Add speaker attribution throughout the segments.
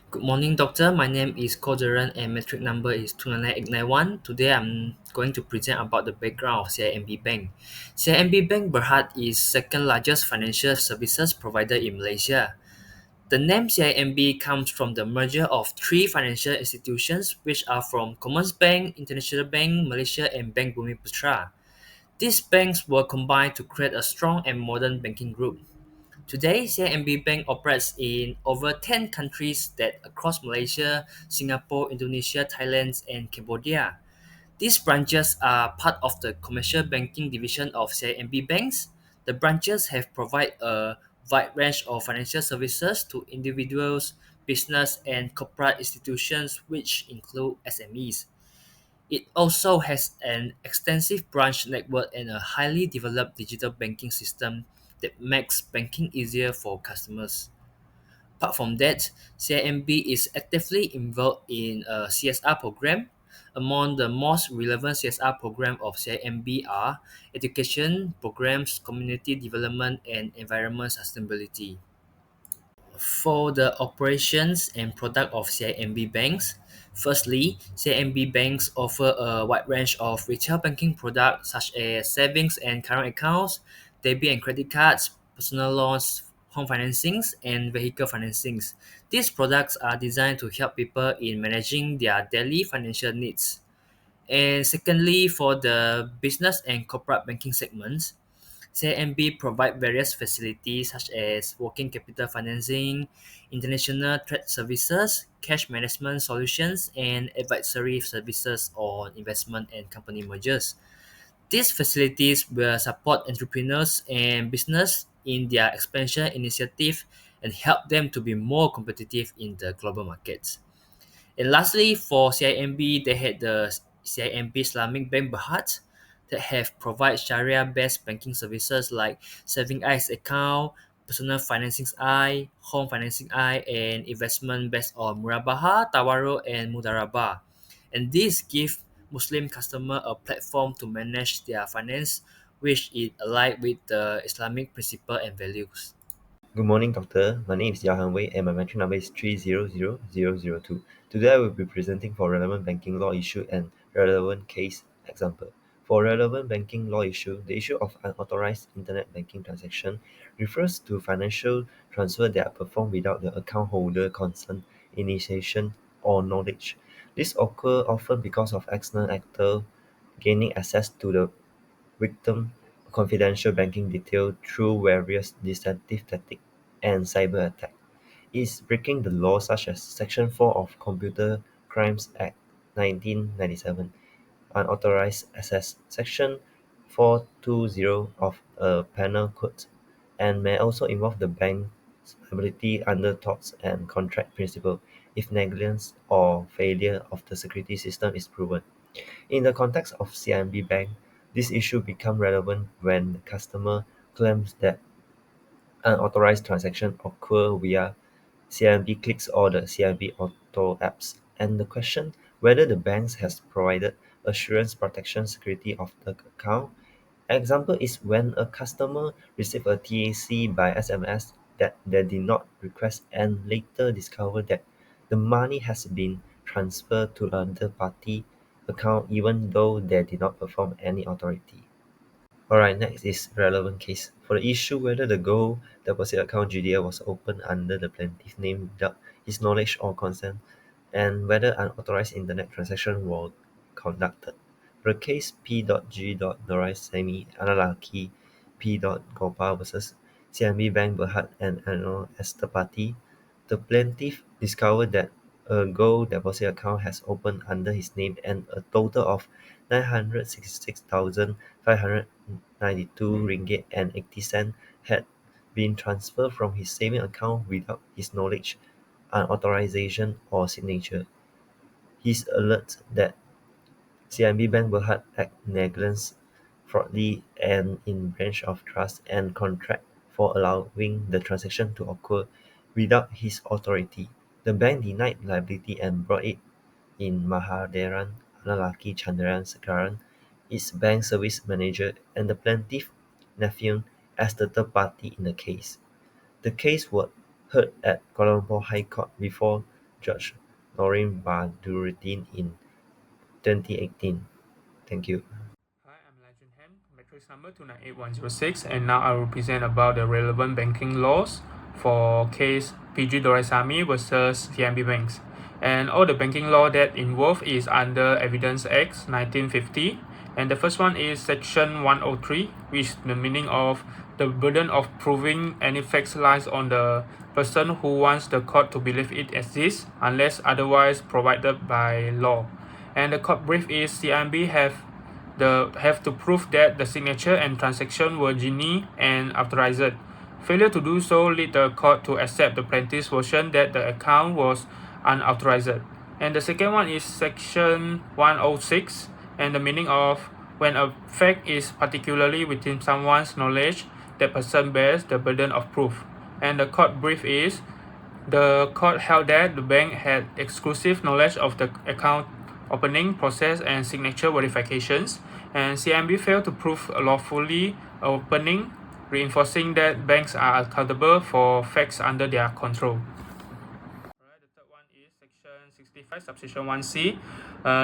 Speaker 1: Good morning, doctor. My name is Kodaran and metric number is 299891. Today I'm going to present about the background of CIMB Bank. CIMB Bank Berhad is second largest financial services provider in Malaysia. The name CIMB comes from the merger of three financial institutions which are from Commerzbank, International Bank, Malaysia and Bank Bumi These banks were combined to create a strong and modern banking group. Today, CIMB Bank operates in over 10 countries that across Malaysia, Singapore, Indonesia, Thailand, and Cambodia. These branches are part of the commercial banking division of CIMB Banks. The branches have provided a wide range of financial services to individuals, business, and corporate institutions, which include SMEs. It also has an extensive branch network and a highly developed digital banking system that makes banking easier for customers. Apart from that, CIMB is actively involved in a CSR program. Among the most relevant CSR program of CIMB are education programs, community development, and environment sustainability. For the operations and product of CIMB banks, firstly, CIMB banks offer a wide range of retail banking products such as savings and current accounts, debit and credit cards, personal loans, home financings, and vehicle financings. These products are designed to help people in managing their daily financial needs. And secondly, for the business and corporate banking segments, CIMB provide various facilities such as working capital financing, international trade services, cash management solutions, and advisory services on investment and company mergers. These facilities will support entrepreneurs and business in their expansion initiative and help them to be more competitive in the global markets. And lastly, for CIMB, they had the CIMB Islamic Bank Berhad that have provide Sharia-based banking services like saving eyes account, personal financing I, home financing I, and investment based on Murabaha, Tawaruk, and Mudarabah. And this give Muslim customer a platform to manage their finance, which is aligned with the Islamic principle and values.
Speaker 2: Good morning, doctor. My name is YIOW and my metric number is 3000002. Today I will be presenting for relevant banking law issue and relevant case example. For relevant banking law issue, the issue of unauthorized internet banking transaction refers to financial transfer that are performed without the account holder consent, initiation, or knowledge. This occur often because of external actor gaining access to the victim confidential banking detail through various deceptive tactics and cyber attack is breaking the law such as Section 4 of Computer Crimes Act 1997, unauthorized access, Section 420 of a penal code, and may also involve the bank's liability under torts and contract principle if negligence or failure of the security system is proven. In the context of CIMB Bank, this issue becomes relevant when the customer claims that unauthorized transactions occur via CIMB Clicks or the CIMB Auto apps, and the question whether the bank has provided assurance protection security of the account. Example is when a customer receives a TAC by SMS that they did not request and later discover that the money has been transferred to another party account even though they did not perform any authority. Alright, next is relevant case. For the issue whether the gold deposit account GDL was opened under the plaintiff name without his knowledge or consent, and whether unauthorized internet transactions were conducted. For the case P.G. Noraisamy Analaki P. Gopal versus CIMB Bank Berhad and Anno as the party, the plaintiff discovered that a gold deposit account has opened under his name and a total of 966,592 ringgit and 80 cents had been transferred from his saving account without his knowledge, authorization, or signature. He is alert that CIMB Bank Berhad act negligence, fraudly, and in breach of trust and contract for allowing the transaction to occur without his authority. The bank denied liability and brought it in Mahaderan Analaki Chandran Sekaran, its bank service manager, and the plaintiff nephew as the third party in the case. The case was heard at Kuala Lumpur High Court before Judge Noreen Badruddin in 2018. Thank you.
Speaker 3: Hi, I'm Legendham, matrix number 298106, and now I will present about the relevant banking laws for case PG Doraisamy versus TMB Banks. And all the banking law that involved is under Evidence Act 1950. And the first one is Section 103, which the meaning of the burden of proving any facts lies on the person who wants the court to believe it exists, unless otherwise provided by law. And the court brief is CIMB have to prove that the signature and transaction were genuine and authorized. Failure to do so lead the court to accept the plaintiff's version that the account was unauthorized. And the second one is section 106, and the meaning of when a fact is particularly within someone's knowledge, that person bears the burden of proof. And the court brief is the court held that the bank had exclusive knowledge of the account opening process and signature verifications, and CIMB failed to prove lawfully opening, reinforcing that banks are accountable for facts under their control. Alright, the third one is section 65 subsection 1c.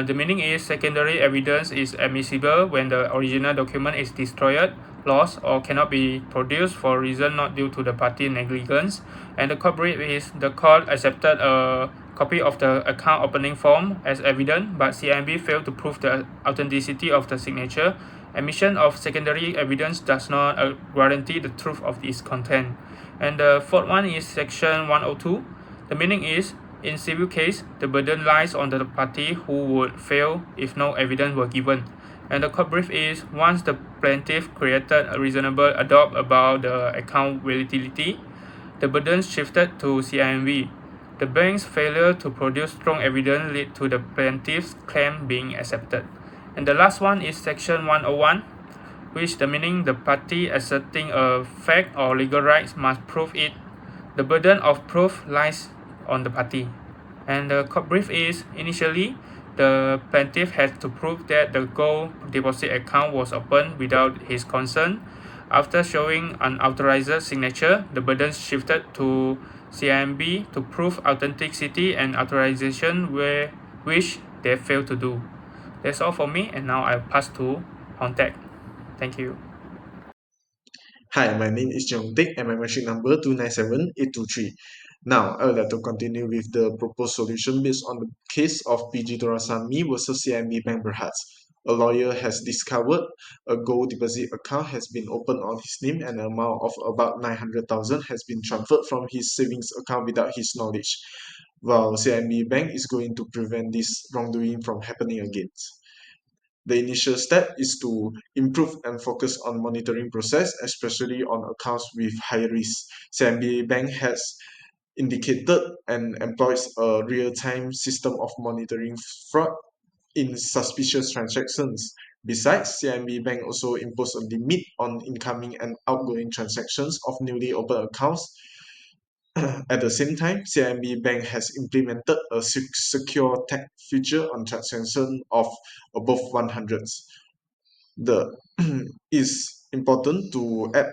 Speaker 3: The meaning is secondary evidence is admissible when the original document is destroyed, lost, or cannot be produced for reason not due to the party negligence. And the court brief is the court accepted a copy of the account opening form as evidence, but CIMB failed to prove the authenticity of the signature. Admission of secondary evidence does not guarantee the truth of its content. And the fourth one is section 102. The meaning is, in civil case, the burden lies on the party who would fail if no evidence were given. And the court brief is, once the plaintiff created a reasonable doubt about the account validity, the burden shifted to CIMB. The bank's failure to produce strong evidence led to the plaintiff's claim being accepted. And the last one is section 101, which the meaning the party asserting a fact or legal rights must prove it. The burden of proof lies on the party. And the court brief is, initially, the plaintiff had to prove that the gold deposit account was opened without his consent. After showing unauthorized signature, the burden shifted to CIMB to prove authenticity and authorization, which they failed to do. That's all for me, and now I'll pass to Hontek. Thank you.
Speaker 4: Hi, my name is TEIK and my machine number 2977823. Now, I would like to continue with the proposed solution based on the case of PG Dorasamy versus CIMB Bank Berhad. A lawyer has discovered a gold deposit account has been opened on his name and an amount of about 900,000 has been transferred from his savings account without his knowledge. While CIMB Bank is going to prevent this wrongdoing from happening again. The initial step is to improve and focus on monitoring process, especially on accounts with high risk. CIMB Bank has indicated and employs a real-time system of monitoring fraud in suspicious transactions. Besides, CIMB Bank also imposed a limit on incoming and outgoing transactions of newly opened accounts. At the same time, CIMB Bank has implemented a secure tag feature on transaction of above 100. The is important to add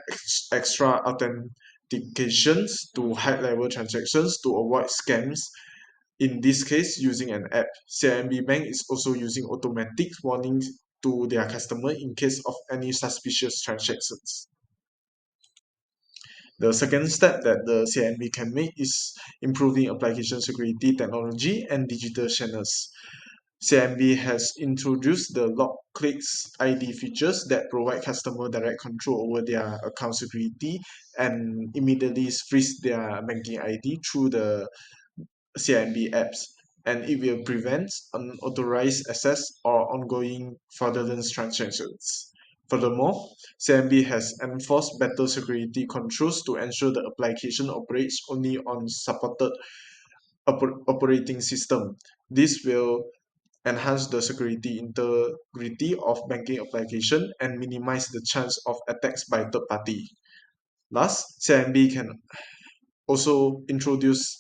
Speaker 4: extra authentications to high-level transactions to avoid scams. In this case, using an app, CIMB Bank is also using automatic warnings to their customer in case of any suspicious transactions. The second step that the CIMB can make is improving application security technology and digital channels. CIMB has introduced the lock clicks ID features that provide customer direct control over their account security and immediately freeze their banking ID through the CIMB apps, and it will prevent unauthorized access or ongoing fraudulent transactions. Furthermore, CIMB has enforced better security controls to ensure the application operates only on supported operating system. This will enhance the security integrity of banking application and minimize the chance of attacks by third party. Last, CIMB can also introduce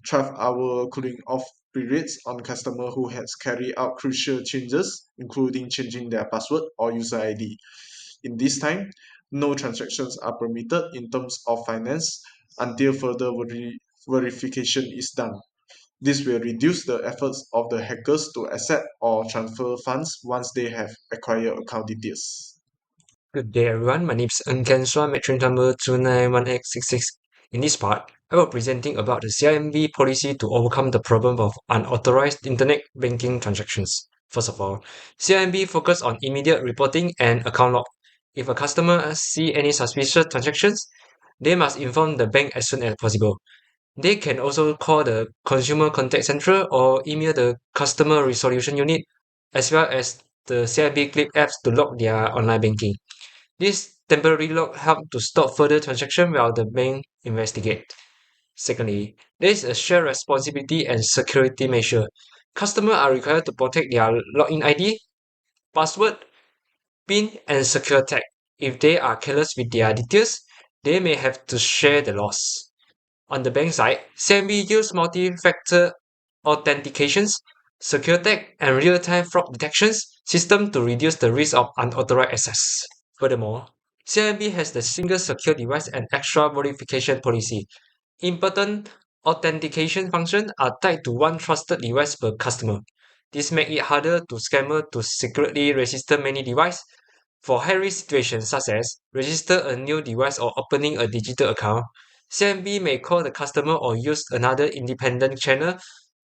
Speaker 4: 12-hour cooling off periods on customer who has carried out crucial changes, including changing their password or user ID. In this time, no transactions are permitted in terms of finance until further verification is done. This will reduce the efforts of the hackers to accept or transfer funds once they have acquired account details.
Speaker 5: Good day everyone, my name is Ng Ken Suan, metric number 291X66. In this part, I will be presenting about the CIMB policy to overcome the problem of unauthorized internet banking transactions. First of all, CIMB focus on immediate reporting and account log. If a customer see any suspicious transactions, they must inform the bank as soon as possible. They can also call the consumer contact center or email the customer resolution unit as well as the CIMB Clip apps to log their online banking. This temporary lock helps to stop further transaction while the bank investigate. Secondly, there is a shared responsibility and security measure. Customers are required to protect their login ID, password, PIN, and secure tag. If they are careless with their details, they may have to share the loss. On the bank side, CIMB use multi-factor authentications, secure tag, and real-time fraud detections system to reduce the risk of unauthorized access. Furthermore, CIMB has the single secure device and extra verification policy. Important authentication functions are tied to one trusted device per customer. This makes it harder to scammer to secretly register many devices. For high-risk situations such as register a new device or opening a digital account, CIMB may call the customer or use another independent channel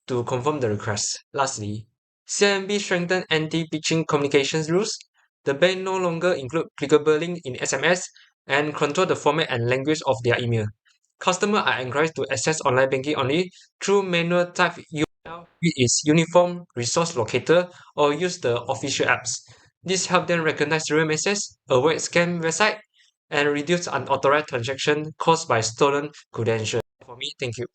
Speaker 5: to confirm the request. Lastly, CIMB strengthened anti-pitching communications rules. The bank no longer include clickable link in SMS and control the format and language of their email. Customers are encouraged to access online banking only through manual type URL, which is Uniform Resource Locator, or use the official apps. This helps them recognize real messages, avoid scam website, and reduce unauthorized transaction caused by stolen credentials. For me, thank you.